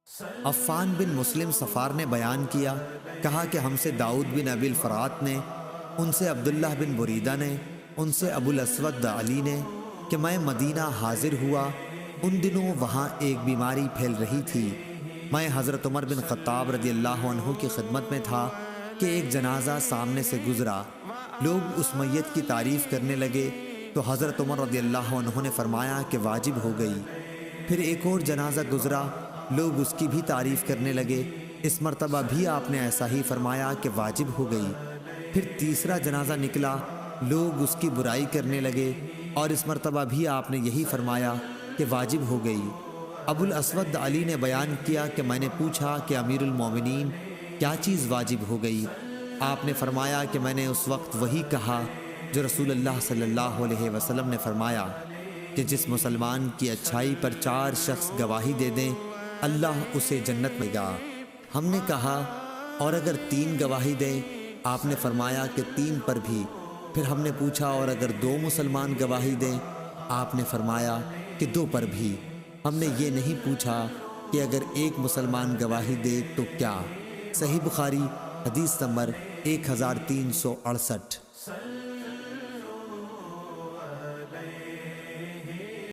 عفان بن مسلم صفار نے بیان کیا، کہا کہ ہم سے داؤد بن ابی الفرات نے، ان سے عبداللہ بن بریدہ نے، ان سے ابو الاسود علی نے کہ میں مدینہ حاضر ہوا۔ ان دنوں وہاں ایک بیماری پھیل رہی تھی۔ میں حضرت عمر بن خطاب رضی اللہ عنہ کی خدمت میں تھا کہ ایک جنازہ سامنے سے گزرا۔ لوگ اس میت کی تعریف کرنے لگے تو حضرت عمر رضی اللہ عنہ نے فرمایا کہ واجب ہو گئی۔ پھر ایک اور جنازہ گزرا، لوگ اس کی بھی تعریف کرنے لگے۔ اس مرتبہ بھی آپ نے ایسا ہی فرمایا کہ واجب ہو گئی۔ پھر تیسرا جنازہ نکلا، لوگ اس کی برائی کرنے لگے، اور اس مرتبہ بھی آپ نے یہی فرمایا کہ واجب ہو گئی۔ ابو الاسود علی نے بیان کیا کہ میں نے پوچھا کہ امیر المومنین کیا چیز واجب ہو گئی؟ آپ نے فرمایا کہ میں نے اس وقت وہی کہا جو رسول اللہ صلی اللہ علیہ وسلم نے فرمایا کہ جس مسلمان کی اچھائی پر 4 شخص گواہی دے دیں اللہ اسے جنت میں گا۔ ہم نے کہا اور اگر 3 گواہی دیں؟ آپ نے فرمایا کہ 3 پر بھی۔ پھر ہم نے پوچھا اور اگر 2 مسلمان گواہی دیں؟ آپ نے فرمایا کہ 2 پر بھی۔ ہم نے یہ نہیں پوچھا کہ اگر 1 مسلمان گواہی دے تو کیا؟ صحیح بخاری حدیث نمبر 1368۔